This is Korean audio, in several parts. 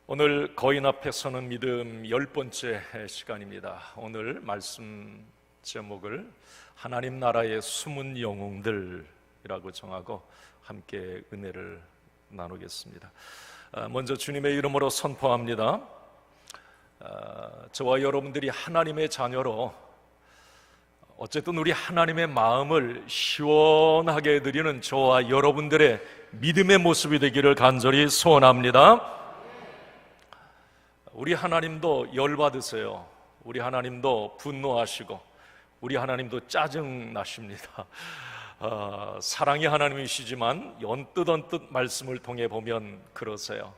오늘 거인 앞에 서는 믿음 10번째 시간입니다. 오늘 말씀 제목을 하나님 나라의 숨은 영웅들이라고 정하고 함께 은혜를 나누겠습니다. 먼저 주님의 이름으로 선포합니다. 저와 여러분들이 하나님의 자녀로 어쨌든 우리 하나님의 마음을 시원하게 해드리는 저와 여러분들의 믿음의 모습이 되기를 간절히 소원합니다. 우리 하나님도 열받으세요. 우리 하나님도 분노하시고 우리 하나님도 짜증나십니다. 사랑의 하나님이시지만 언뜻 말씀을 통해 보면 그러세요.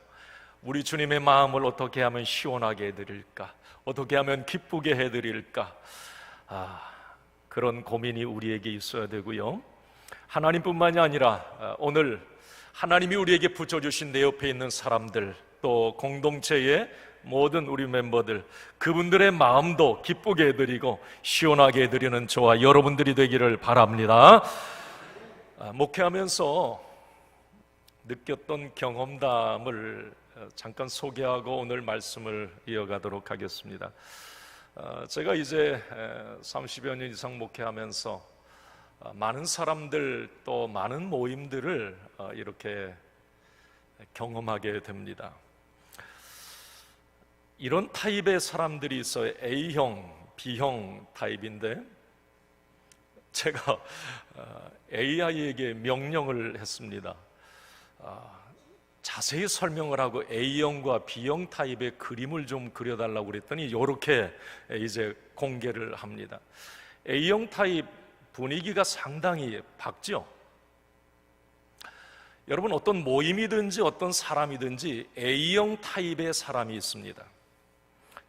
우리 주님의 마음을 어떻게 하면 시원하게 해드릴까? 어떻게 하면 기쁘게 해드릴까? 그런 고민이 우리에게 있어야 되고요. 하나님뿐만이 아니라 오늘 하나님이 우리에게 붙여주신 내 옆에 있는 사람들, 또 공동체의 모든 우리 멤버들, 그분들의 마음도 기쁘게 해드리고 시원하게 해드리는 저와 여러분들이 되기를 바랍니다. 목회하면서 느꼈던 경험담을 잠깐 소개하고 오늘 말씀을 이어가도록 하겠습니다. 제가 이제 30여 년 이상 목회하면서 많은 사람들 또 많은 모임들을 이렇게 경험하게 됩니다. 이런 타입의 사람들이 있어요. A형, B형 타입인데 제가 AI에게 명령을 했습니다. 자세히 설명을 하고 A형과 B형 타입의 그림을 좀 그려달라고 그랬더니 이렇게 이제 공개를 합니다. A형 타입 분위기가 상당히 밝죠? 여러분, 어떤 모임이든지 어떤 사람이든지 A형 타입의 사람이 있습니다.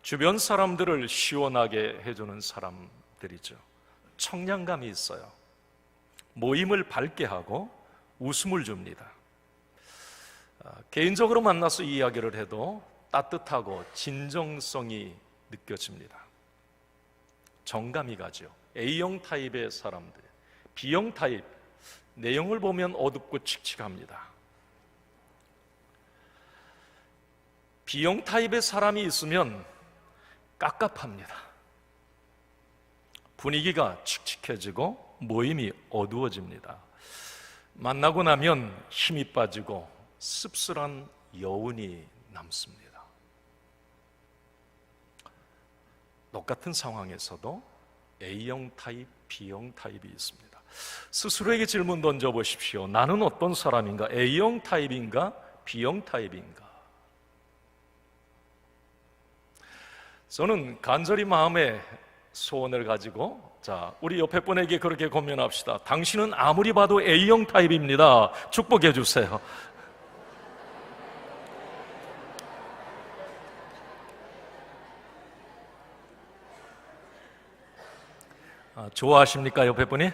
주변 사람들을 시원하게 해주는 사람들이죠. 청량감이 있어요. 모임을 밝게 하고 웃음을 줍니다. 개인적으로 만나서 이야기를 해도 따뜻하고 진정성이 느껴집니다. 정감이 가죠. A형 타입의 사람들. B형 타입, 내용을 보면 어둡고 칙칙합니다. B형 타입의 사람이 있으면 깝깝합니다. 분위기가 칙칙해지고 모임이 어두워집니다. 만나고 나면 힘이 빠지고 씁쓸한 여운이 남습니다. 똑같은 상황에서도 A형 타입, B형 타입이 있습니다. 스스로에게 질문 던져보십시오. 나는 어떤 사람인가? A형 타입인가? B형 타입인가? 저는 간절히 마음에 소원을 가지고 우리 옆에 분에게 그렇게 고민합시다. 당신은 아무리 봐도 A형 타입입니다. 축복해 주세요. 좋아하십니까, 옆에 분이?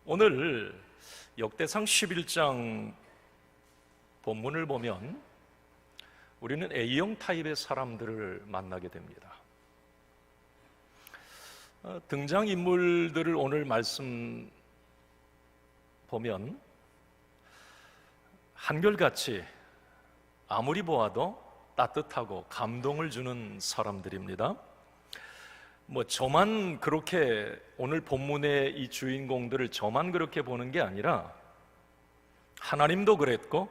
오늘 역대상 11장 본문을 보면 우리는 A형 타입의 사람들을 만나게 됩니다. 등장인물들을 오늘 말씀 보면 한결같이 아무리 보아도 따뜻하고 감동을 주는 사람들입니다. 저만 그렇게 오늘 본문의 이 주인공들을 저만 그렇게 보는 게 아니라 하나님도 그랬고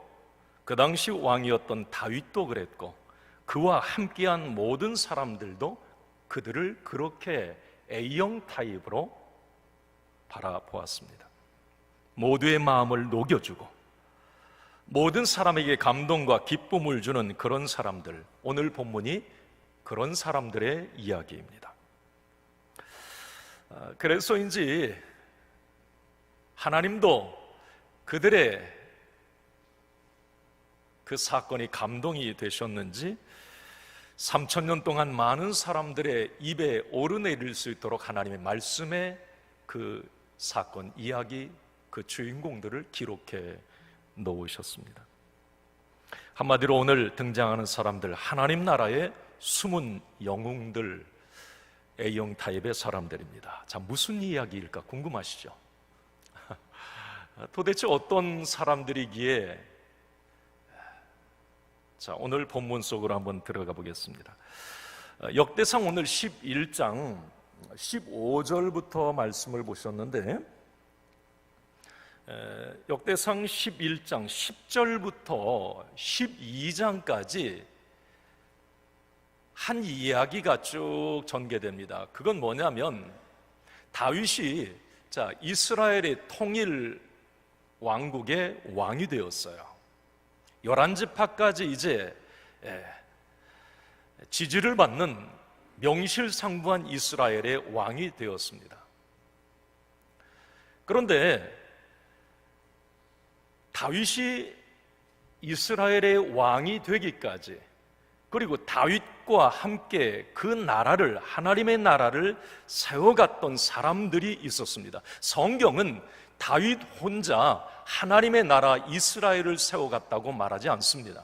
그 당시 왕이었던 다윗도 그랬고 그와 함께한 모든 사람들도 그들을 그렇게 A형 타입으로 바라보았습니다. 모두의 마음을 녹여주고 모든 사람에게 감동과 기쁨을 주는 그런 사람들, 오늘 본문이 그런 사람들의 이야기입니다. 그래서인지 하나님도 그들의 그 사건이 감동이 되셨는지 3000년 동안 많은 사람들의 입에 오르내릴 수 있도록 하나님의 말씀에 그 사건, 이야기, 그 주인공들을 기록해 놓으셨습니다. 한마디로 오늘 등장하는 사람들, 하나님 나라의 숨은 영웅들, A형 타입의 사람들입니다. 자, 무슨 이야기일까 궁금하시죠? 도대체 어떤 사람들이기에? 자, 오늘 본문 속으로 한번 들어가 보겠습니다. 역대상 오늘 11장 15절부터 말씀을 보셨는데, 역대상 11장 10절부터 12장까지 한 이야기가 쭉 전개됩니다. 그건 뭐냐면 다윗이 이스라엘의 통일 왕국의 왕이 되었어요. 11지파까지 이제 지지를 받는 명실상부한 이스라엘의 왕이 되었습니다. 그런데 다윗이 이스라엘의 왕이 되기까지, 그리고 다윗과 함께 그 나라를, 하나님의 나라를 세워갔던 사람들이 있었습니다. 성경은 다윗 혼자 하나님의 나라 이스라엘을 세워갔다고 말하지 않습니다.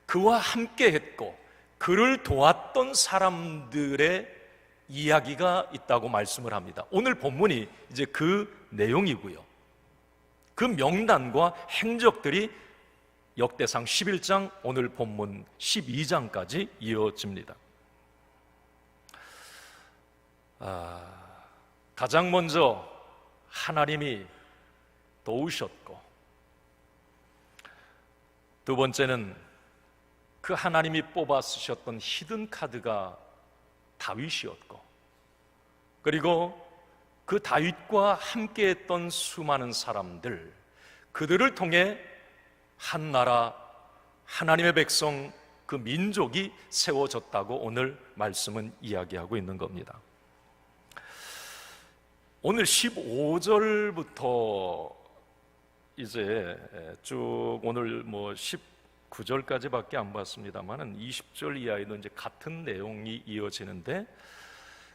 그와 함께 했고 그를 도왔던 사람들의 이야기가 있다고 말씀을 합니다. 오늘 본문이 이제 그 내용이고요. 그 명단과 행적들이 역대상 11장, 오늘 본문 12장까지 이어집니다. 가장 먼저 하나님이 도우셨고, 두 번째는 그 하나님이 뽑아 쓰셨던 히든 카드가 다윗이었고, 그리고 그 다윗과 함께했던 수많은 사람들, 그들을 통해 한 나라, 하나님의 백성, 그 민족이 세워졌다고 오늘 말씀은 이야기하고 있는 겁니다. 오늘 15절부터 이제 쭉 오늘 19절까지밖에 안 봤습니다만은 20절 이하에도 이제 같은 내용이 이어지는데,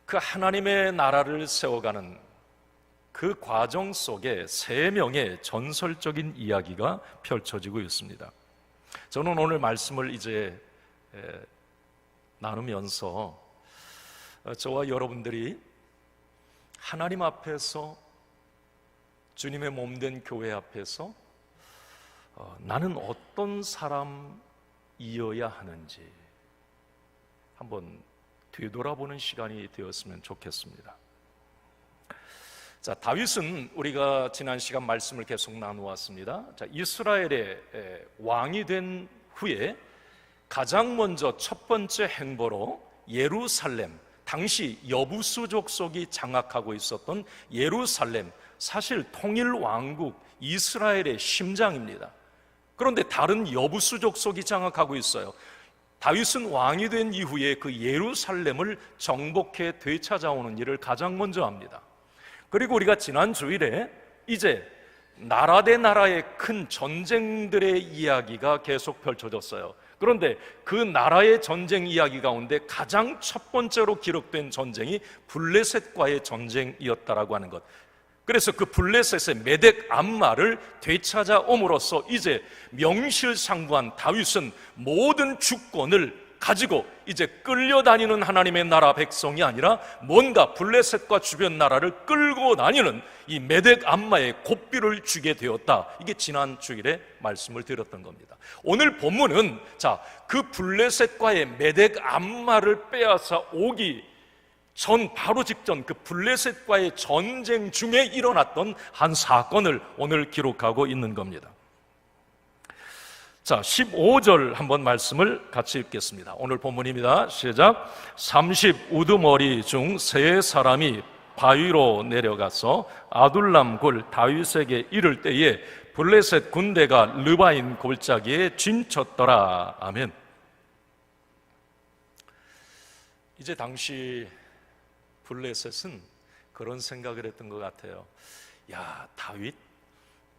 그 하나님의 나라를 세워가는 그 과정 속에 세 명의 전설적인 이야기가 펼쳐지고 있습니다. 저는 오늘 말씀을 이제 나누면서 저와 여러분들이 하나님 앞에서, 주님의 몸된 교회 앞에서 나는 어떤 사람이어야 하는지 한번 되돌아보는 시간이 되었으면 좋겠습니다. 자, 다윗은 우리가 지난 시간 말씀을 계속 나누었습니다. 자, 이스라엘의 왕이 된 후에 가장 먼저 첫 번째 행보로 예루살렘, 당시 여부수 족속이 장악하고 있었던 예루살렘, 사실 통일 왕국 이스라엘의 심장입니다. 그런데 다른 여부수 족속이 장악하고 있어요. 다윗은 왕이 된 이후에 그 예루살렘을 정복해 되찾아오는 일을 가장 먼저 합니다. 그리고 우리가 지난 주일에 이제 나라 대 나라의 큰 전쟁들의 이야기가 계속 펼쳐졌어요. 그런데 그 나라의 전쟁 이야기 가운데 가장 첫 번째로 기록된 전쟁이 블레셋과의 전쟁이었다라고 하는 것. 그래서 그 블레셋의 메덱 암마를 되찾아옴으로써 이제 명실상부한 다윗은 모든 주권을 가지고 이제 끌려다니는 하나님의 나라 백성이 아니라 뭔가 블레셋과 주변 나라를 끌고 다니는 이 메덱 암마의 고삐를 쥐게 되었다. 이게 지난 주일에 말씀을 드렸던 겁니다. 오늘 본문은 그 블레셋과의 메덱 암마를 빼앗아 오기 전, 바로 직전 그 블레셋과의 전쟁 중에 일어났던 한 사건을 오늘 기록하고 있는 겁니다. 자, 15절 한번 말씀을 같이 읽겠습니다. 오늘 본문입니다. 시작. 30 우두머리 중 세 사람이 바위로 내려가서 아둘람 골 다윗에게 이를 때에 블레셋 군대가 르바인 골짜기에 진쳤더라. 아멘. 이제 당시 블레셋은 그런 생각을 했던 것 같아요. 야, 다윗?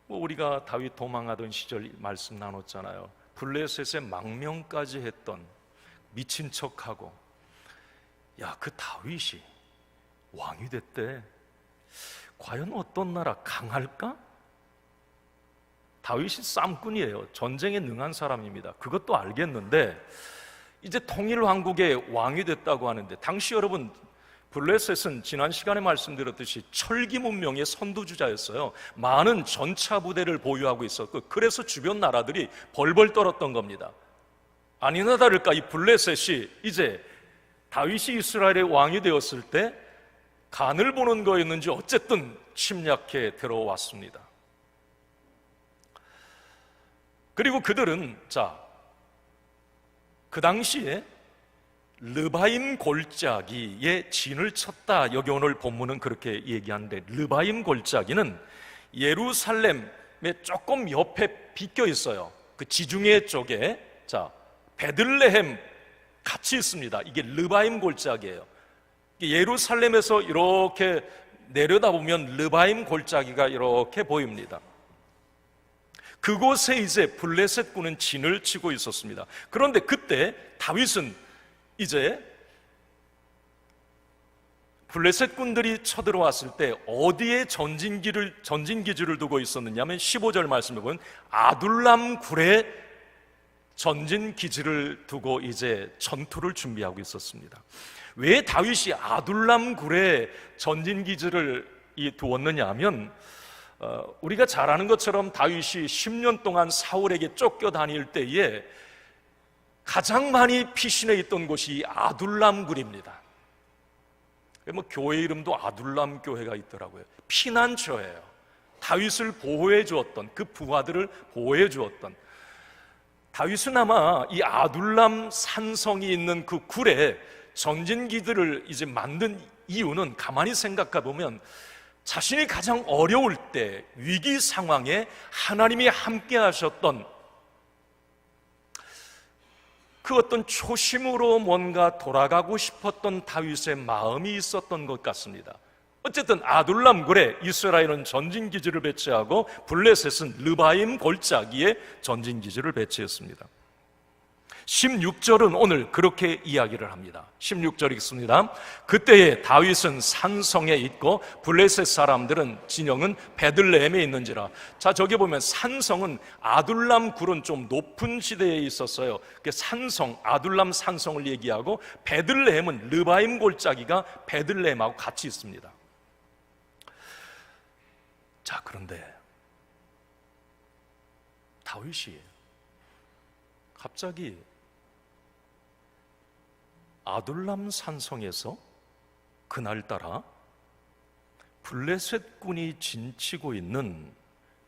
우리가 다윗 도망하던 시절 말씀 나눴잖아요. 블레셋의 망명까지 했던, 미친 척하고, 야, 그 다윗이 왕이 됐대. 과연 어떤 나라 강할까? 다윗이 쌈꾼이에요. 전쟁에 능한 사람입니다. 그것도 알겠는데, 이제 통일 왕국의 왕이 됐다고 하는데, 당시 여러분 블레셋은 지난 시간에 말씀드렸듯이 철기 문명의 선두주자였어요. 많은 전차 부대를 보유하고 있었고, 그래서 주변 나라들이 벌벌 떨었던 겁니다. 아니나 다를까 이 블레셋이 이제 다윗이 이스라엘의 왕이 되었을 때 간을 보는 거였는지 어쨌든 침략해 들어왔습니다. 그리고 그들은 그 당시에 르바임 골짜기에 진을 쳤다. 여기 오늘 본문은 그렇게 얘기하는데, 르바임 골짜기는 예루살렘의 조금 옆에 비껴 있어요. 그 지중해 쪽에 베들레헴 같이 있습니다. 이게 르바임 골짜기예요. 예루살렘에서 이렇게 내려다보면 르바임 골짜기가 이렇게 보입니다. 그곳에 이제 블레셋 군은 진을 치고 있었습니다. 그런데 그때 다윗은 이제 블레셋 군들이 쳐들어왔을 때 어디에 전진기지를 두고 있었느냐면 15절 말씀에 보면 아둘람 굴에 전진기지를 두고 이제 전투를 준비하고 있었습니다. 왜 다윗이 아둘람 굴에 전진기지를 두었느냐 하면, 우리가 잘 아는 것처럼 다윗이 10년 동안 사울에게 쫓겨다닐 때에 가장 많이 피신해 있던 곳이 아둘람 굴입니다. 교회 이름도 아둘람 교회가 있더라고요. 피난처예요. 다윗을 보호해 주었던, 그 부하들을 보호해 주었던. 다윗은 아마 이 아둘람 산성이 있는 그 굴에 전진기들을 이제 만든 이유는 가만히 생각해 보면 자신이 가장 어려울 때, 위기 상황에 하나님이 함께 하셨던 그 어떤 초심으로 뭔가 돌아가고 싶었던 다윗의 마음이 있었던 것 같습니다. 어쨌든 아둘람 굴에 이스라엘은 전진기지를 배치하고 블레셋은 르바임 골짜기에 전진기지를 배치했습니다. 16절은 오늘 그렇게 이야기를 합니다. 16절 읽습니다. 그때에 다윗은 산성에 있고 블레셋 사람들은 진영은 베들레헴에 있는지라. 저기 보면 산성은 아둘람 굴은 좀 높은 지대에 있었어요. 산성, 아둘람 산성을 얘기하고, 베들레헴은 르바임 골짜기가 베들레헴하고 같이 있습니다. 그런데 다윗이 갑자기 아둘람 산성에서 그날따라 블레셋 군이 진치고 있는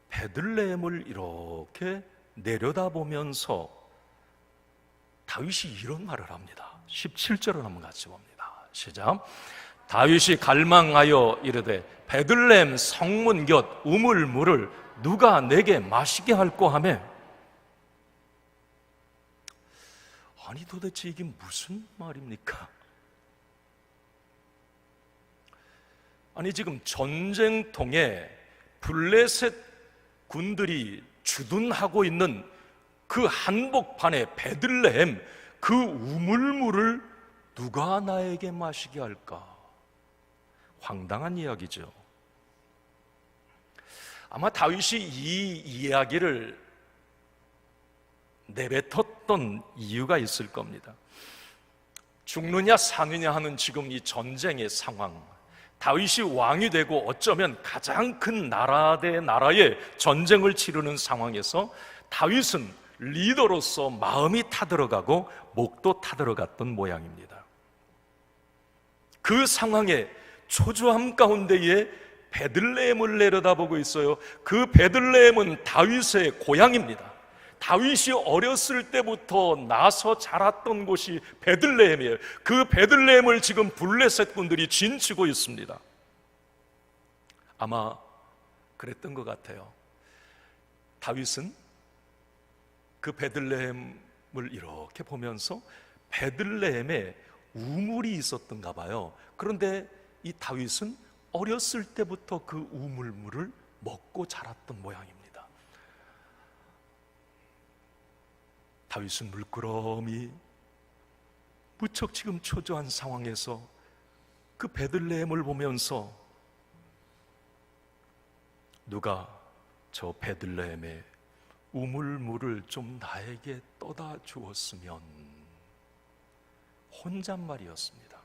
베들레헴을 이렇게 내려다보면서 다윗이 이런 말을 합니다. 17절을 한번 같이 봅니다. 시작. 다윗이 갈망하여 이르되 베들레헴 성문 곁 우물물을 누가 내게 마시게 할꼬 하매. 아니 도대체 이게 무슨 말입니까? 아니 지금 전쟁통에 블레셋 군들이 주둔하고 있는 그 한복판에 베들레헴, 그 우물물을 누가 나에게 마시게 할까? 황당한 이야기죠. 아마 다윗이 이 이야기를 내뱉었던 이유가 있을 겁니다. 죽느냐 사느냐 하는 지금 이 전쟁의 상황, 다윗이 왕이 되고 어쩌면 가장 큰 나라 대 나라의 전쟁을 치르는 상황에서 다윗은 리더로서 마음이 타들어가고 목도 타들어갔던 모양입니다. 그 상황에 초조함 가운데에 베들레헴을 내려다보고 있어요. 그 베들레헴은 다윗의 고향입니다. 다윗이 어렸을 때부터 나서 자랐던 곳이 베들레헴이에요. 그 베들레헴을 지금 블레셋 군들이 진치고 있습니다. 아마 그랬던 것 같아요. 다윗은 그 베들레헴을 이렇게 보면서 베들레헴에 우물이 있었던가 봐요. 그런데 이 다윗은 어렸을 때부터 그 우물물을 먹고 자랐던 모양입니다. 다윗은 물끄러미 무척 지금 초조한 상황에서 그 베들레헴을 보면서 누가 저 베들레헴의 우물물을 좀 나에게 떠다 주었으면, 혼잣말이었습니다.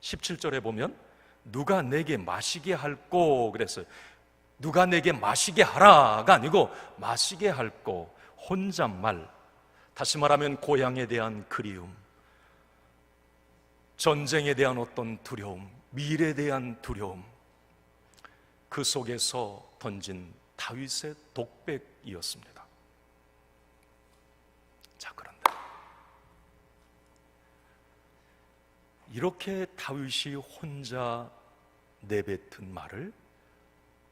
17절에 보면 누가 내게 마시게 할꼬 그랬어요. 누가 내게 마시게 하라가 아니고 마시게 할꼬, 혼잣말. 다시 말하면 고향에 대한 그리움, 전쟁에 대한 어떤 두려움, 미래에 대한 두려움, 그 속에서 던진 다윗의 독백이었습니다. 자, 그런데 이렇게 다윗이 혼자 내뱉은 말을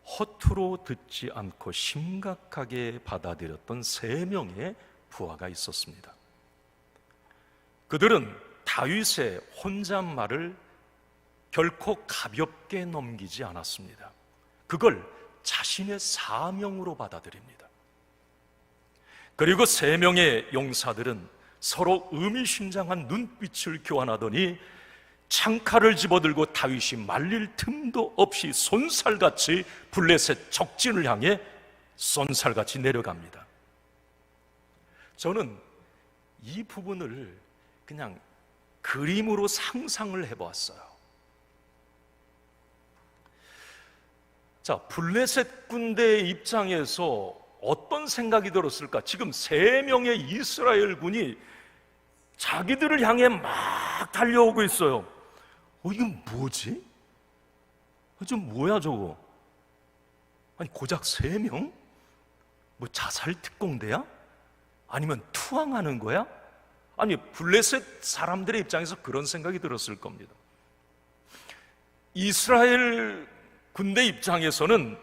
허투루 듣지 않고 심각하게 받아들였던 3명의 부하가 있었습니다. 그들은 다윗의 혼잣말을 결코 가볍게 넘기지 않았습니다. 그걸 자신의 사명으로 받아들입니다. 그리고 3명의 용사들은 서로 의미심장한 눈빛을 교환하더니 창칼을 집어들고 다윗이 말릴 틈도 없이 손살같이 블레셋 적진을 향해 손살같이 내려갑니다. 저는 이 부분을 그냥 그림으로 상상을 해보았어요. 자, 블레셋 군대의 입장에서 어떤 생각이 들었을까? 지금 3명의 이스라엘 군이 자기들을 향해 막 달려오고 있어요. 이건 뭐지? 좀 뭐야 저거? 아니 고작 3명? 뭐 자살 특공대야? 아니면 투항하는 거야? 아니 블레셋 사람들의 입장에서 그런 생각이 들었을 겁니다. 이스라엘 군대 입장에서는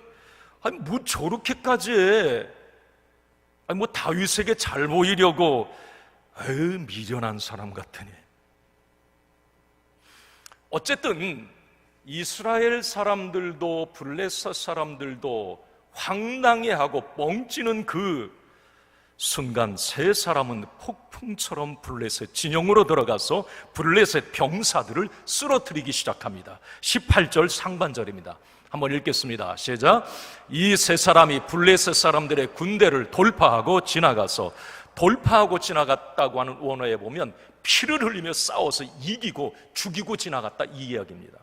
아니 뭐 저렇게까지 해? 아니 뭐 다윗에게 잘 보이려고 미련한 사람 같으니. 어쨌든 이스라엘 사람들도 블레셋 사람들도 황당해하고 뻥찌는 그 순간 3사람은 폭풍처럼 블레셋 진영으로 들어가서 블레셋 병사들을 쓰러뜨리기 시작합니다. 18절 상반절입니다. 한번 읽겠습니다. 시작. 이 3사람이 블레셋 사람들의 군대를 돌파하고 지나갔다고 하는 원어에 보면 피를 흘리며 싸워서 이기고 죽이고 지나갔다 이 이야기입니다.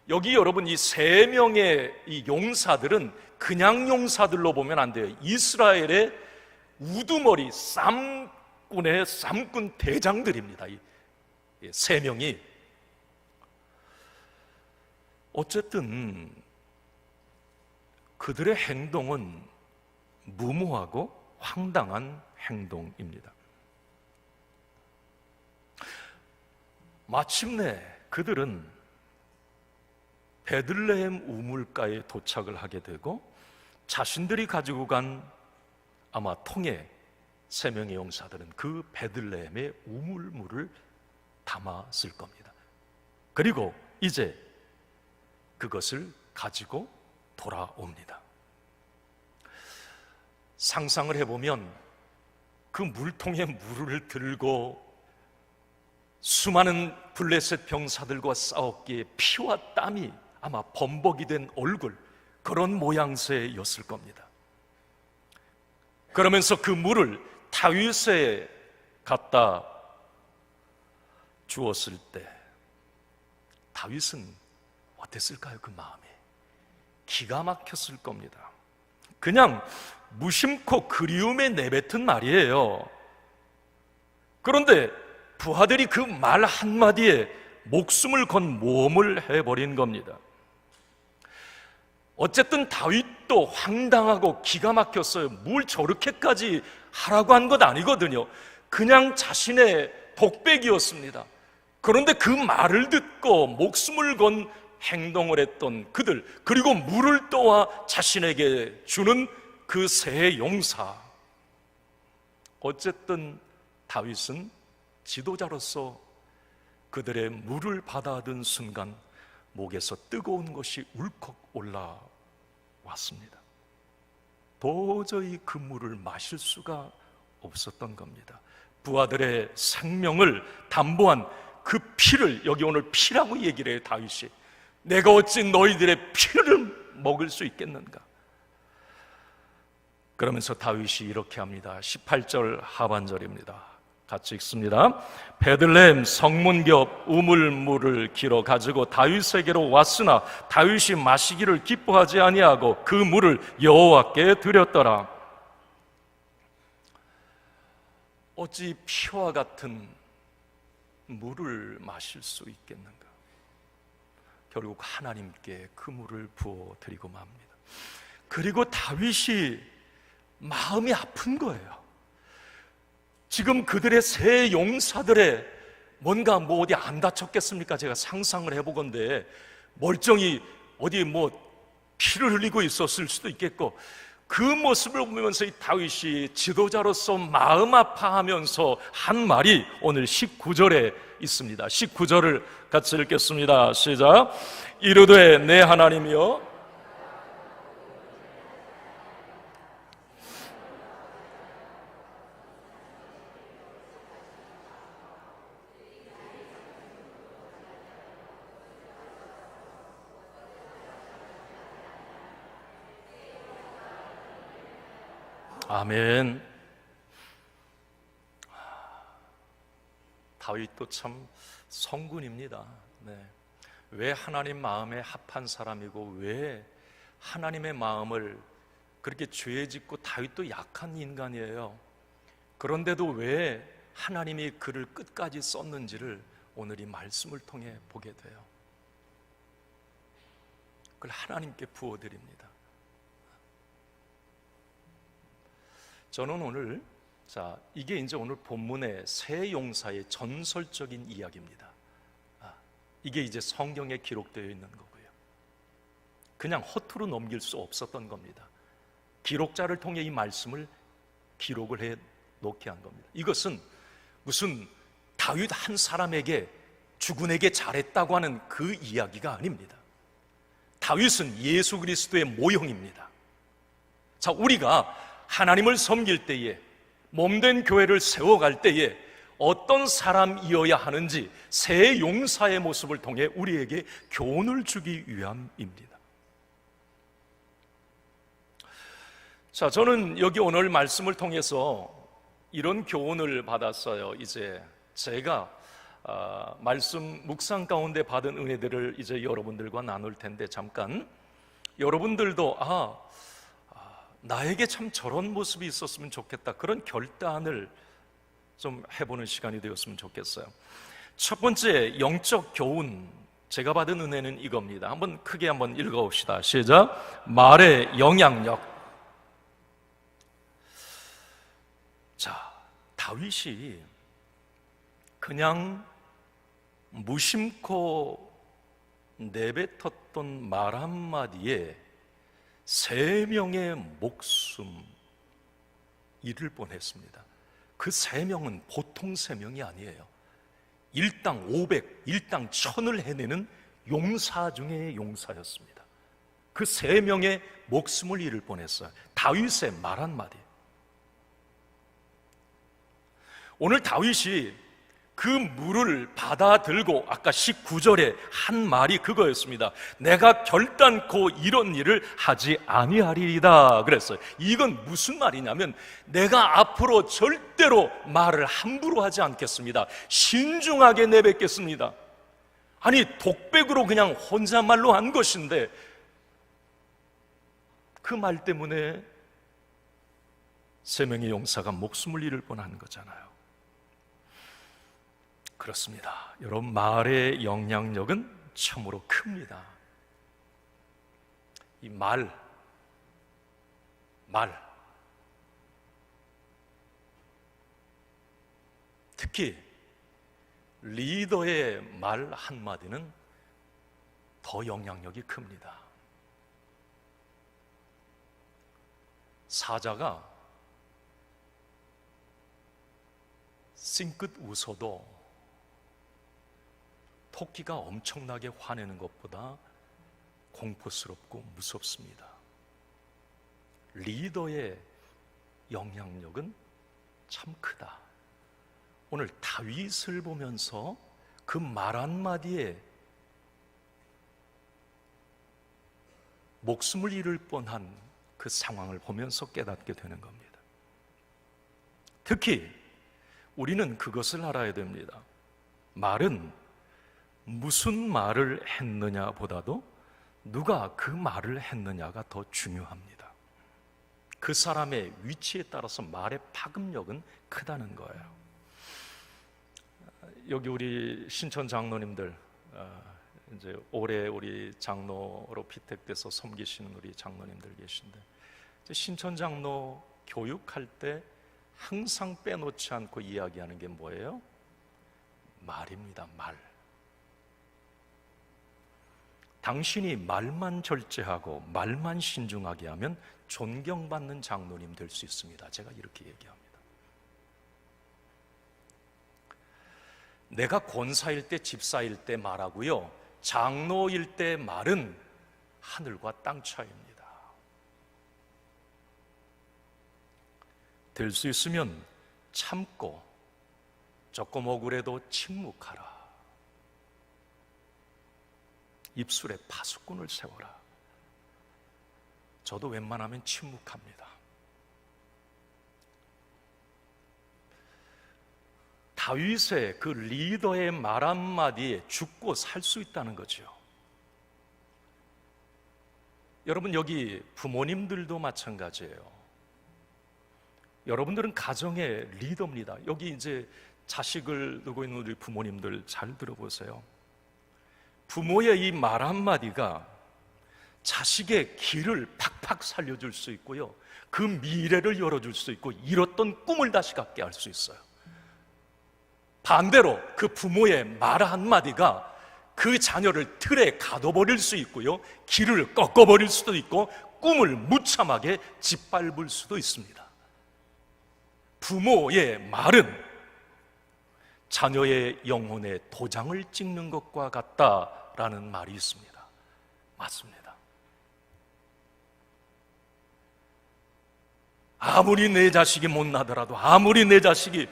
여기 여러분 이 3명의 이 용사들은 그냥 용사들로 보면 안 돼요. 이스라엘의 우두머리 쌈군의 쌈군 대장들입니다. 이 3명이. 어쨌든 그들의 행동은 무모하고 황당한 행동입니다. 마침내 그들은 베들레헴 우물가에 도착을 하게 되고 자신들이 가지고 간 아마 통에 3명의 용사들은 그 베들레헴의 우물물을 담았을 겁니다. 그리고 이제 그것을 가지고 돌아옵니다. 상상을 해보면 그 물통에 물을 들고 수많은 블레셋 병사들과 싸웠기에 피와 땀이 아마 범벅이 된 얼굴, 그런 모양새였을 겁니다. 그러면서 그 물을 다윗에 갖다 주었을 때 다윗은 어땠을까요? 그 마음이 기가 막혔을 겁니다. 그냥 무심코 그리움에 내뱉은 말이에요. 그런데 부하들이 그 말 한마디에 목숨을 건 모험을 해버린 겁니다. 어쨌든 다윗도 황당하고 기가 막혔어요. 뭘 저렇게까지 하라고 한 것 아니거든요. 그냥 자신의 독백이었습니다. 그런데 그 말을 듣고 목숨을 건 행동을 했던 그들, 그리고 물을 떠와 자신에게 주는 그 3 용사. 어쨌든 다윗은 지도자로서 그들의 물을 받아든 순간 목에서 뜨거운 것이 울컥 올라왔습니다. 도저히 그 물을 마실 수가 없었던 겁니다. 부하들의 생명을 담보한 그 피를, 여기 오늘 피라고 얘기를 해요. 다윗이 내가 어찌 너희들의 피를 먹을 수 있겠는가? 그러면서 다윗이 이렇게 합니다. 18절 하반절입니다. 같이 읽습니다. 베들레헴 성문 겹 우물물을 길어 가지고 다윗에게로 왔으나 다윗이 마시기를 기뻐하지 아니하고 그 물을 여호와께 드렸더라. 어찌 피와 같은 물을 마실 수 있겠는가? 결국 하나님께 그 물을 부어 드리고 맙니다. 그리고 다윗이 마음이 아픈 거예요. 지금 그들의 세 용사들의 뭔가 어디 안 다쳤겠습니까? 제가 상상을 해보건대 멀쩡히 어디 피를 흘리고 있었을 수도 있겠고, 그 모습을 보면서 이 다윗이 지도자로서 마음 아파하면서 한 말이 오늘 19절에 있습니다. 19절을 같이 읽겠습니다. 시작. 이르되 내 하나님이여, 아멘. 다윗도 참 성군입니다. 네. 왜 하나님 마음에 합한 사람이고 왜 하나님의 마음을 그렇게 죄 짓고, 다윗도 약한 인간이에요. 그런데도 왜 하나님이 그를 끝까지 썼는지를 오늘 이 말씀을 통해 보게 돼요. 그걸 하나님께 부어드립니다. 저는 오늘, 이게 이제 오늘 본문의 세 용사의 전설적인 이야기입니다. 이게 이제 성경에 기록되어 있는 거고요. 그냥 허투루 넘길 수 없었던 겁니다. 기록자를 통해 이 말씀을 기록을 해 놓게 한 겁니다. 이것은 무슨 다윗 한 사람에게, 주군에게 잘했다고 하는 그 이야기가 아닙니다. 다윗은 예수 그리스도의 모형입니다. 우리가 하나님을 섬길 때에, 몸된 교회를 세워갈 때에 어떤 사람이어야 하는지 세 용사의 모습을 통해 우리에게 교훈을 주기 위함입니다. 저는 여기 오늘 말씀을 통해서 이런 교훈을 받았어요. 이제 제가 말씀 묵상 가운데 받은 은혜들을 이제 여러분들과 나눌 텐데, 잠깐 여러분들도 나에게 참 저런 모습이 있었으면 좋겠다, 그런 결단을 좀 해보는 시간이 되었으면 좋겠어요. 첫 번째 영적 교훈, 제가 받은 은혜는 이겁니다. 크게 한번 읽어봅시다. 시작. 말의 영향력. 다윗이 그냥 무심코 내뱉었던 말 한마디에 세 명의 목숨 잃을 뻔했습니다. 그 세 명은 보통 세 명이 아니에요. 일당 500, 일당 1000을 해내는 용사 중에 용사였습니다. 그 세 명의 목숨을 잃을 뻔했어요. 다윗의 말 한마디. 오늘 다윗이 그 물을 받아들고 아까 19절에 한 말이 그거였습니다. 내가 결단코 이런 일을 하지 아니하리이다 그랬어요. 이건 무슨 말이냐면, 내가 앞으로 절대로 말을 함부로 하지 않겠습니다. 신중하게 내뱉겠습니다. 아니, 독백으로 그냥 혼잣말로 한 것인데 그 말 때문에 세 명의 용사가 목숨을 잃을 뻔한 거잖아요. 그렇습니다. 여러분, 말의 영향력은 참으로 큽니다. 이 말, 특히 리더의 말 한마디는 더 영향력이 큽니다. 사자가 싱긋 웃어도 토끼가 엄청나게 화내는 것보다 공포스럽고 무섭습니다. 리더의 영향력은 참 크다. 오늘 다윗을 보면서 그 말 한마디에 목숨을 잃을 뻔한 그 상황을 보면서 깨닫게 되는 겁니다. 특히 우리는 그것을 알아야 됩니다. 말은 무슨 말을 했느냐 보다도 누가 그 말을 했느냐가 더 중요합니다. 그 사람의 위치에 따라서 말의 파급력은 크다는 거예요. 여기 우리 신천 장로님들, 이제 올해 우리 장로로 피택돼서 섬기시는 우리 장로님들 계신데, 신천 장로 교육할 때 항상 빼놓지 않고 이야기하는 게 뭐예요? 말입니다. 말. 당신이 말만 절제하고 말만 신중하게 하면 존경받는 장로님 될 수 있습니다. 제가 이렇게 얘기합니다. 내가 권사일 때, 집사일 때 말하고요, 장로일 때 말은 하늘과 땅 차이입니다. 될 수 있으면 참고 조금 억울해도 침묵하라. 입술에 파수꾼을 세워라. 저도 웬만하면 침묵합니다. 다윗의 그 리더의 말 한마디에 죽고 살 수 있다는 거죠. 여러분, 여기 부모님들도 마찬가지예요. 여러분들은 가정의 리더입니다. 여기 이제 자식을 두고 있는 우리 부모님들 잘 들어보세요. 부모의 이 말 한마디가 자식의 길을 팍팍 살려줄 수 있고요, 그 미래를 열어줄 수 있고, 잃었던 꿈을 다시 갖게 할 수 있어요. 반대로 그 부모의 말 한마디가 그 자녀를 틀에 가둬버릴 수 있고요, 길을 꺾어버릴 수도 있고, 꿈을 무참하게 짓밟을 수도 있습니다. 부모의 말은 자녀의 영혼에 도장을 찍는 것과 같다라는 말이 있습니다. 맞습니다. 아무리 내 자식이 못나더라도, 아무리 내 자식이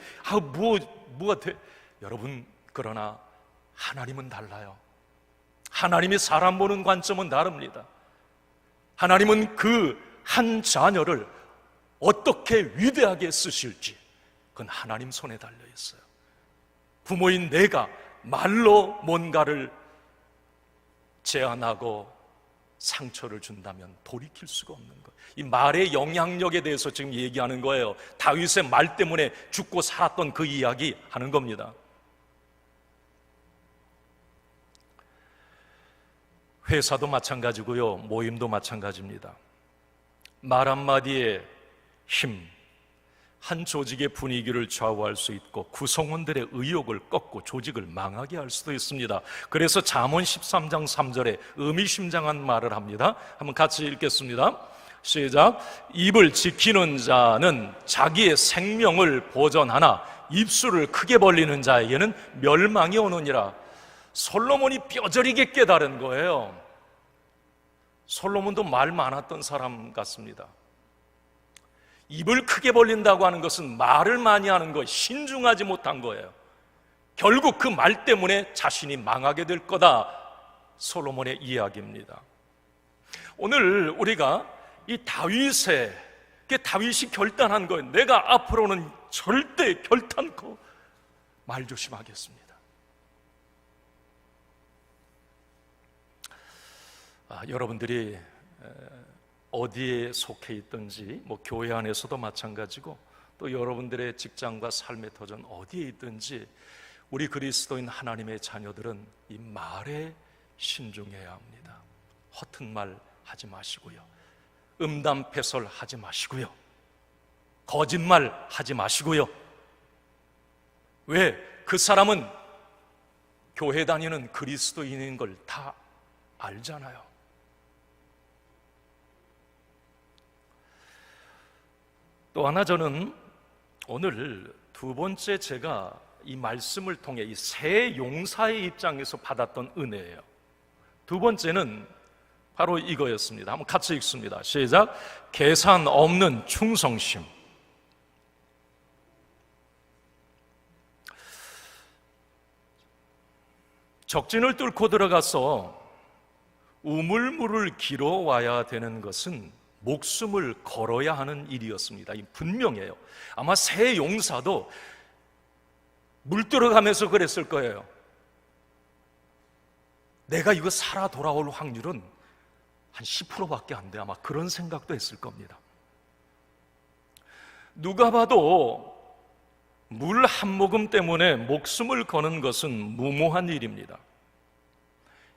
뭐가 돼? 여러분, 그러나 하나님은 달라요. 하나님이 사람 보는 관점은 다릅니다. 하나님은 그 한 자녀를 어떻게 위대하게 쓰실지 그건 하나님 손에 달려 있어요. 부모인 내가 말로 뭔가를 제안하고 상처를 준다면 돌이킬 수가 없는 거예요. 이 말의 영향력에 대해서 지금 얘기하는 거예요. 다윗의 말 때문에 죽고 살았던 그 이야기 하는 겁니다. 회사도 마찬가지고요, 모임도 마찬가지입니다. 말 한마디에 힘, 한 조직의 분위기를 좌우할 수 있고 구성원들의 의욕을 꺾고 조직을 망하게 할 수도 있습니다. 그래서 잠언 13장 3절에 의미심장한 말을 합니다. 한번 같이 읽겠습니다. 시작. 입을 지키는 자는 자기의 생명을 보전하나 입술을 크게 벌리는 자에게는 멸망이 오느니라. 솔로몬이 뼈저리게 깨달은 거예요. 솔로몬도 말 많았던 사람 같습니다. 입을 크게 벌린다고 하는 것은 말을 많이 하는 거, 신중하지 못한 거예요. 결국 그 말 때문에 자신이 망하게 될 거다. 솔로몬의 이야기입니다. 오늘 우리가 이 다윗이 결단한 거예요. 내가 앞으로는 절대 결단코 말 조심하겠습니다. 여러분들이 어디에 속해 있든지, 교회 안에서도 마찬가지고, 또 여러분들의 직장과 삶의 터전 어디에 있든지, 우리 그리스도인 하나님의 자녀들은 이 말에 신중해야 합니다. 허튼 말 하지 마시고요, 음담패설 하지 마시고요, 거짓말 하지 마시고요. 왜? 그 사람은 교회 다니는 그리스도인인 걸 다 알잖아요. 또 하나, 저는 오늘 두 번째 제가 이 말씀을 통해 이 새 용사의 입장에서 받았던 은혜예요. 두 번째는 바로 이거였습니다. 한번 같이 읽습니다. 시작. 계산 없는 충성심. 적진을 뚫고 들어가서 우물물을 길어와야 되는 것은 목숨을 걸어야 하는 일이었습니다. 분명해요. 아마 새 용사도 물들어가면서 그랬을 거예요. 내가 이거 살아 돌아올 확률은 한 10%밖에 안 돼. 아마 그런 생각도 했을 겁니다. 누가 봐도 물 한 모금 때문에 목숨을 거는 것은 무모한 일입니다.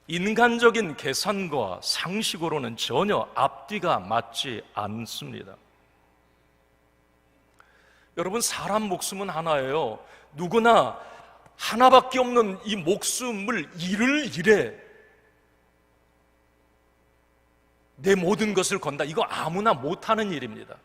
인간적인 계산과 상식으로는 전혀 앞뒤가 맞지 않습니다. 여러분, 사람 목숨은 하나예요. 누구나 하나밖에 없는 이 목숨을 잃을 일에 내 모든 것을 건다. 이거 아무나 못하는 일입니다.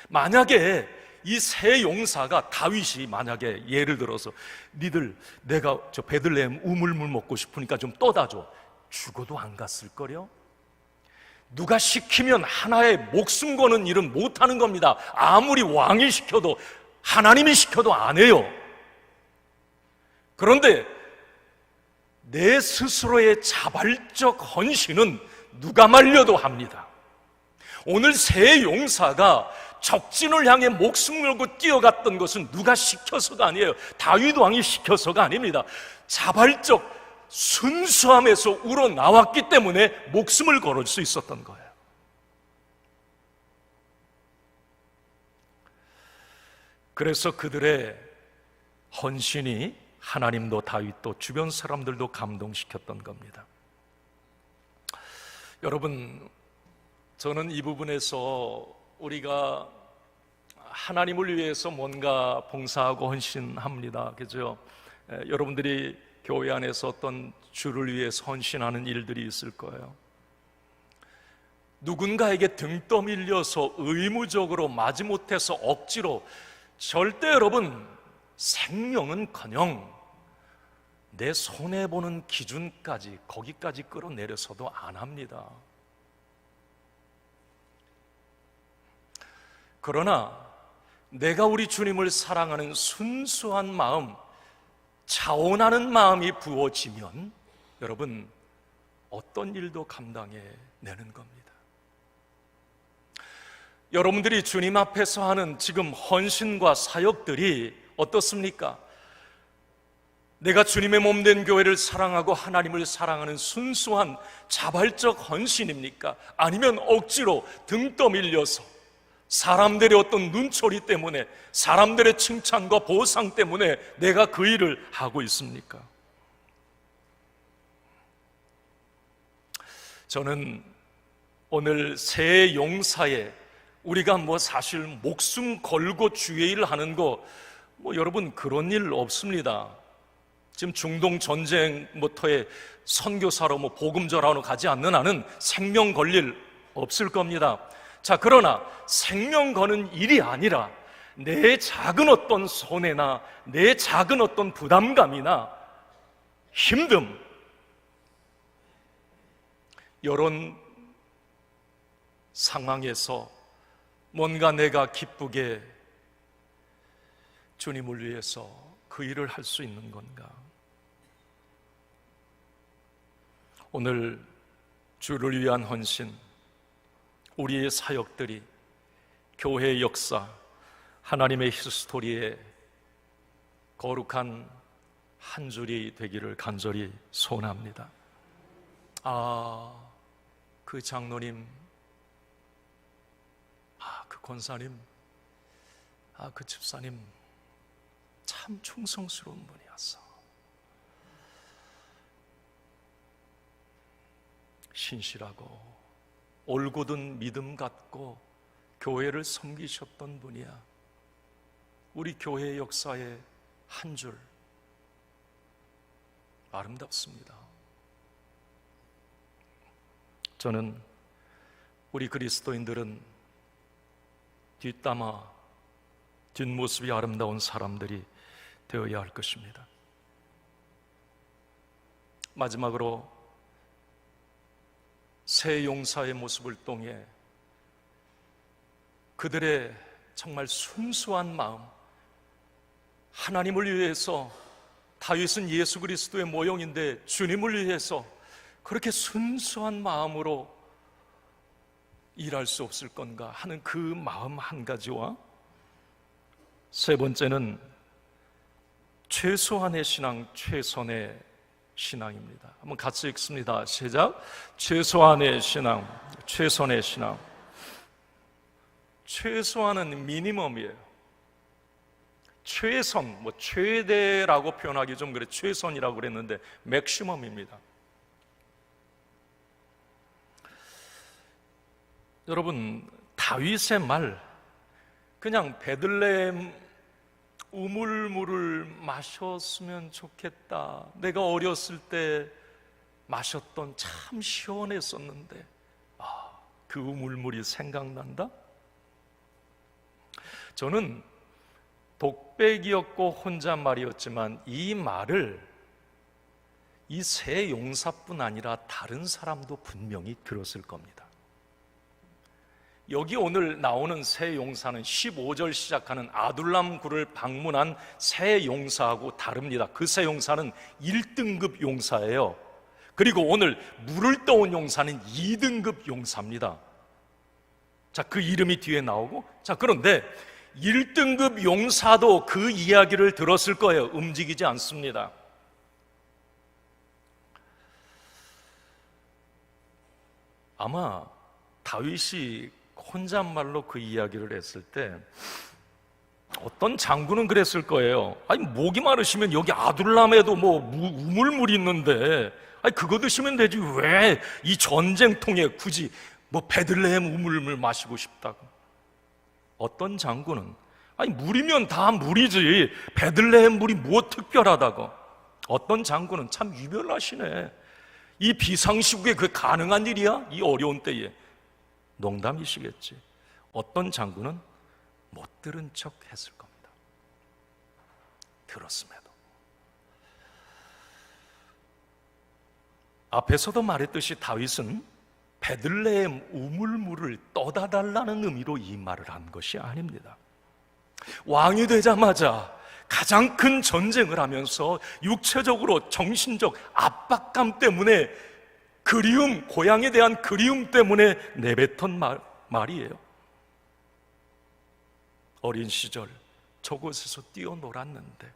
만약에 이 세 용사가, 다윗이 만약에 예를 들어서 니들 내가 저 베들레헴 우물물 먹고 싶으니까 좀 떠다 줘. 죽어도 안 갔을 거요. 누가 시키면 하나의 목숨 거는 일은 못하는 겁니다. 아무리 왕이 시켜도, 하나님이 시켜도 안 해요. 그런데 내 스스로의 자발적 헌신은 누가 말려도 합니다. 오늘 세 용사가 적진을 향해 목숨 걸고 뛰어갔던 것은 누가 시켜서가 아니에요. 다윗 왕이 시켜서가 아닙니다. 자발적 순수함에서 우러나왔기 때문에 목숨을 걸을 수 있었던 거예요. 그래서 그들의 헌신이 하나님도 다윗도 주변 사람들도 감동시켰던 겁니다. 여러분, 저는 이 부분에서 우리가 하나님을 위해서 뭔가 봉사하고 헌신합니다. 그죠? 여러분들이 교회 안에서 어떤 주를 위해서 헌신하는 일들이 있을 거예요. 누군가에게 등 떠밀려서 의무적으로 마지못해서 억지로, 절대 여러분 생명은커녕 내 손해보는 기준까지, 거기까지 끌어내려서도 안 합니다. 그러나 내가 우리 주님을 사랑하는 순수한 마음, 자원하는 마음이 부어지면 여러분 어떤 일도 감당해 내는 겁니다. 여러분들이 주님 앞에서 하는 지금 헌신과 사역들이 어떻습니까? 내가 주님의 몸된 교회를 사랑하고 하나님을 사랑하는 순수한 자발적 헌신입니까? 아니면 억지로 등 떠밀려서 사람들의 어떤 눈초리 때문에, 사람들의 칭찬과 보상 때문에 내가 그 일을 하고 있습니까? 저는 오늘 새 용사의, 우리가 사실 목숨 걸고 주의 일을 하는 거 여러분 그런 일 없습니다. 지금 중동 전쟁부터의 선교사로 복음 전하러 가지 않는 한은 생명 걸 일 없을 겁니다. 자, 그러나 생명 거는 일이 아니라 내 작은 어떤 손해나 내 작은 어떤 부담감이나 힘듦, 이런 상황에서 뭔가 내가 기쁘게 주님을 위해서 그 일을 할 수 있는 건가? 오늘 주를 위한 헌신, 우리의 사역들이 교회의 역사, 하나님의 히스토리에 거룩한 한 줄이 되기를 간절히 소원합니다. 그 장로님, 그 권사님, 그 집사님 참 충성스러운 분이었어. 신실하고 올곧은 믿음 갖고 교회를 섬기셨던 분이야. 우리 교회의 역사의 한 줄, 아름답습니다. 저는 우리 그리스도인들은 뒷모습이 아름다운 사람들이 되어야 할 것입니다. 마지막으로 새 용사의 모습을 통해 그들의 정말 순수한 마음, 하나님을 위해서, 다윗은 예수 그리스도의 모형인데 주님을 위해서 그렇게 순수한 마음으로 일할 수 없을 건가 하는 그 마음 한 가지와, 세 번째는 최소한의 신앙, 최선의 신앙입니다. 한번 같이 읽습니다. 시작. 최소한의 신앙, 최선의 신앙. 최소한은 미니멈이에요. 최선, 최대라고 표현하기 좀 그래. 최선이라고 그랬는데 맥시멈입니다. 여러분, 다윗의 말, 그냥 베들레헴 우물물을 마셨으면 좋겠다. 내가 어렸을 때 마셨던 참 시원했었는데, 그 우물물이 생각난다? 저는 독백이었고 혼잣말이었지만 이 말을 이 세 용사뿐 아니라 다른 사람도 분명히 들었을 겁니다. 여기 오늘 나오는 세 용사는 15절 시작하는 아둘람 굴을 방문한 세 용사하고 다릅니다. 그 세 용사는 1등급 용사예요. 그리고 오늘 물을 떠온 용사는 2등급 용사입니다. 자, 그 이름이 뒤에 나오고, 자, 그런데 1등급 용사도 그 이야기를 들었을 거예요. 움직이지 않습니다. 아마 다윗이 혼잣말로 그 이야기를 했을 때 어떤 장군은 그랬을 거예요. 아니, 목이 마르시면 여기 아둘람에도 우물물이 있는데, 아니, 그거 드시면 되지 왜 이 전쟁통에 굳이 베들레헴 우물물 마시고 싶다고. 어떤 장군은 아니, 물이면 다 물이지 베들레헴 물이 뭐 특별하다고. 어떤 장군은 참 유별나시네. 이 비상시국에 그 가능한 일이야? 이 어려운 때에. 농담이시겠지. 어떤 장군은 못 들은 척 했을 겁니다. 들었음에도. 앞에서도 말했듯이 다윗은 베들레헴 우물물을 떠다 달라는 의미로 이 말을 한 것이 아닙니다. 왕이 되자마자 가장 큰 전쟁을 하면서 육체적으로 정신적 압박감 때문에 그리움, 고향에 대한 그리움 때문에 내뱉은 말이에요. 어린 시절 저곳에서 뛰어놀았는데,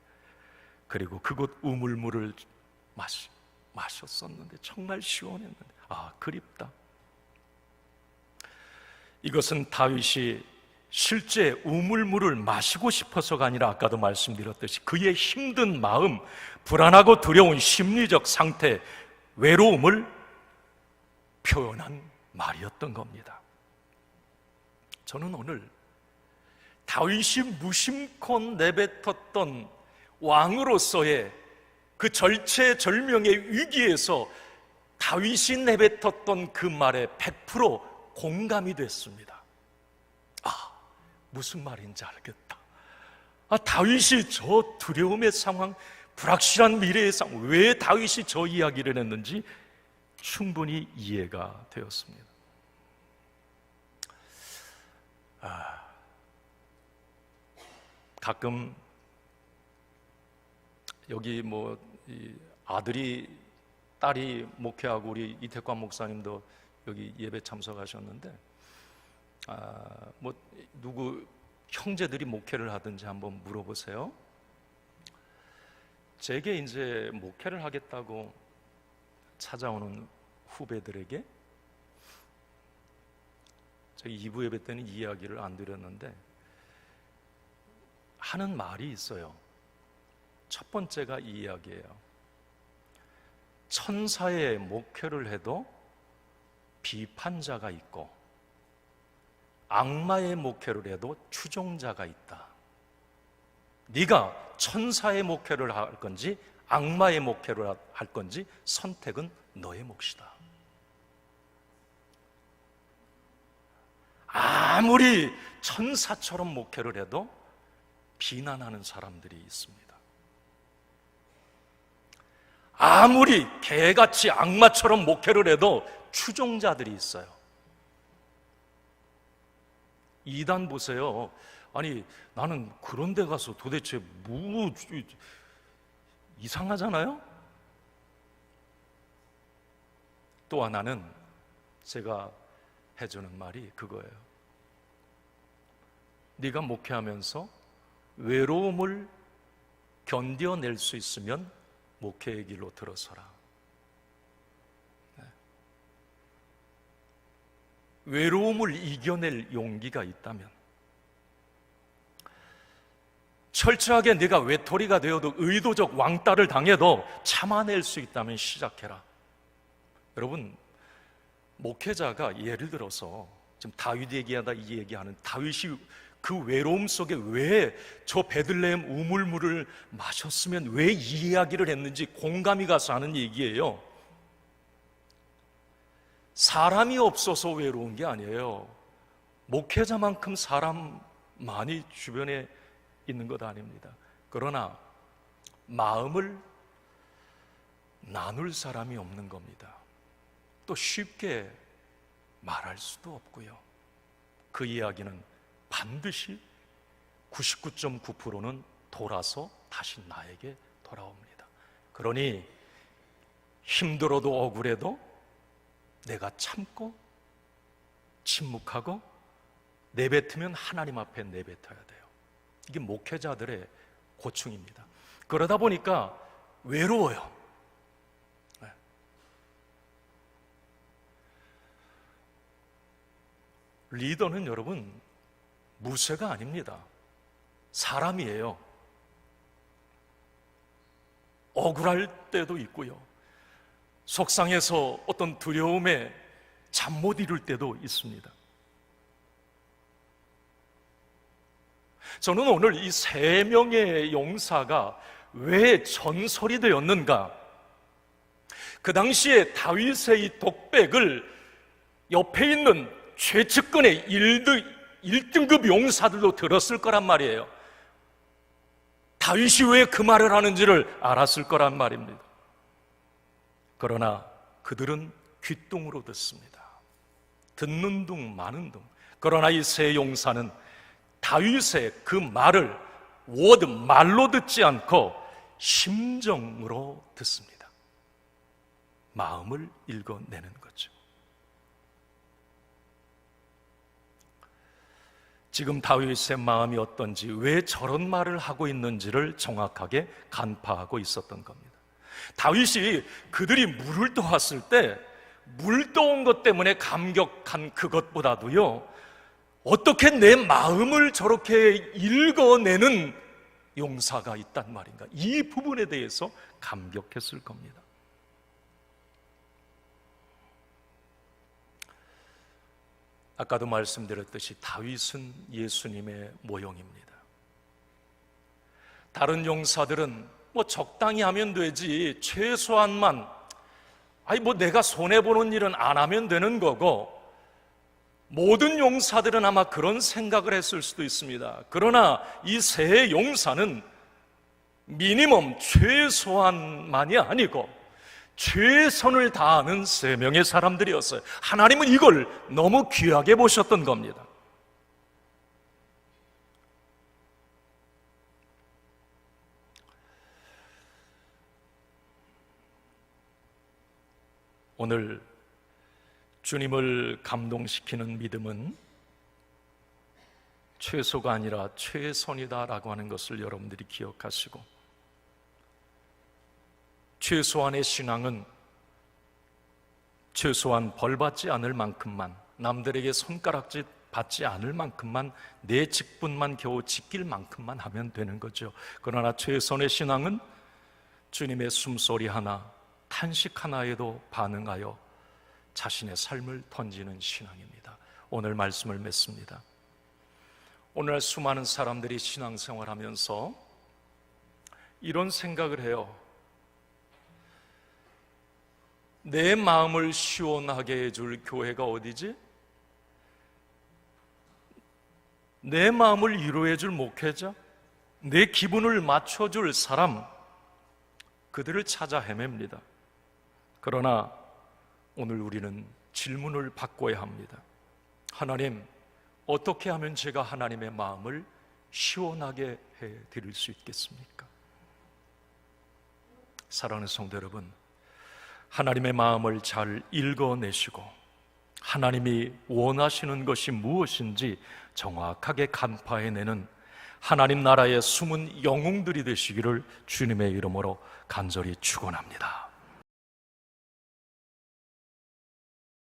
그리고 그곳 우물물을 마셨었는데 정말 시원했는데, 그립다. 이것은 다윗이 실제 우물물을 마시고 싶어서가 아니라 아까도 말씀드렸듯이 그의 힘든 마음, 불안하고 두려운 심리적 상태, 외로움을 표현한 말이었던 겁니다. 저는 오늘 다윗이 무심코 내뱉었던 왕으로서의 그 절체절명의 위기에서 다윗이 내뱉었던 그 말에 100% 공감이 됐습니다. 무슨 말인지 알겠다. 다윗이 저 두려움의 상황, 불확실한 미래의 상황, 왜 다윗이 저 이야기를 했는지 충분히 이해가 되었습니다. 가끔 여기 이 아들이, 딸이 목회하고 우리 이태관 목사님도 여기 예배 참석하셨는데, 누구 형제들이 목회를 하든지 한번 물어보세요. 제게 이제 목회를 하겠다고 찾아오는 후배들에게, 저희 2부 예배 때는 이 이야기를 안 드렸는데 하는 말이 있어요. 첫 번째가 이 이야기예요. 천사의 목회를 해도 비판자가 있고, 악마의 목회를 해도 추종자가 있다. 네가 천사의 목회를 할 건지 악마의 목회를 할 건지 선택은 너의 몫이다. 아무리 천사처럼 목회를 해도 비난하는 사람들이 있습니다. 아무리 개같이 악마처럼 목회를 해도 추종자들이 있어요. 이단 보세요. 아니, 나는 그런 데 가서 도대체 이상하잖아요? 또 하나는 제가 해주는 말이 그거예요. 네가 목회하면서 외로움을 견뎌낼 수 있으면 목회의 길로 들어서라. 외로움을 이겨낼 용기가 있다면, 철저하게 내가 외톨이가 되어도 의도적 왕따를 당해도 참아낼 수 있다면 시작해라. 여러분, 목회자가 예를 들어서 지금 다윗 얘기하다 이 얘기하는 다윗이 그 외로움 속에 왜 저 베들레헴 우물물을 마셨으면 왜 이 이야기를 했는지 공감이 가서 하는 얘기예요. 사람이 없어서 외로운 게 아니에요. 목회자만큼 사람 많이 주변에 있는 것 아닙니다. 그러나 마음을 나눌 사람이 없는 겁니다. 또 쉽게 말할 수도 없고요. 그 이야기는 반드시 99.9%는 돌아서 다시 나에게 돌아옵니다. 그러니 힘들어도 억울해도 내가 참고 침묵하고 내뱉으면 하나님 앞에 내뱉어야 돼요. 이게 목회자들의 고충입니다. 그러다 보니까 외로워요. 리더는 여러분 무쇠가 아닙니다. 사람이에요. 억울할 때도 있고요. 속상해서 어떤 두려움에 잠 못 이룰 때도 있습니다. 저는 오늘 이 3명의 용사가 왜 전설이 되었는가? 그 당시에 다윗의 이 독백을 옆에 있는 최측근의 1등급 용사들도 들었을 거란 말이에요. 다윗이 왜 그 말을 하는지를 알았을 거란 말입니다. 그러나 그들은 귓등으로 듣습니다. 듣는 둥 마는 둥. 그러나 이 세 용사는 다윗의 그 말을 워드 말로 듣지 않고 심정으로 듣습니다. 마음을 읽어내는 거죠. 지금 다윗의 마음이 어떤지, 왜 저런 말을 하고 있는지를 정확하게 간파하고 있었던 겁니다. 다윗이 그들이 물을 떠왔을 때 물 떠온 것 때문에 감격한 그것보다도요, 어떻게 내 마음을 저렇게 읽어내는 용사가 있단 말인가, 이 부분에 대해서 감격했을 겁니다. 아까도 말씀드렸듯이 다윗은 예수님의 모형입니다. 다른 용사들은 뭐 적당히 하면 되지, 최소한만, 내가 손해보는 일은 안 하면 되는 거고, 모든 용사들은 아마 그런 생각을 했을 수도 있습니다. 그러나 이 세 용사는 미니멈 최소한만이 아니고 최선을 다하는 3명의 사람들이었어요. 하나님은 이걸 너무 귀하게 보셨던 겁니다. 오늘 주님을 감동시키는 믿음은 최소가 아니라 최선이다라고 하는 것을 여러분들이 기억하시고, 최소한의 신앙은 최소한 벌받지 않을 만큼만, 남들에게 손가락질 받지 않을 만큼만, 내 직분만 겨우 지킬 만큼만 하면 되는 거죠. 그러나 최선의 신앙은 주님의 숨소리 하나, 탄식 하나에도 반응하여 자신의 삶을 던지는 신앙입니다. 오늘 말씀을 맺습니다. 오늘 수많은 사람들이 신앙생활하면서 이런 생각을 해요. 내 마음을 시원하게 해줄 교회가 어디지? 내 마음을 위로해줄 목회자? 내 기분을 맞춰줄 사람? 그들을 찾아 헤맵니다. 그러나 오늘 우리는 질문을 바꿔야 합니다. 하나님, 어떻게 하면 제가 하나님의 마음을 시원하게 해드릴 수 있겠습니까? 사랑하는 성도 여러분, 하나님의 마음을 잘 읽어내시고 하나님이 원하시는 것이 무엇인지 정확하게 간파해내는 하나님 나라의 숨은 영웅들이 되시기를 주님의 이름으로 간절히 축원합니다.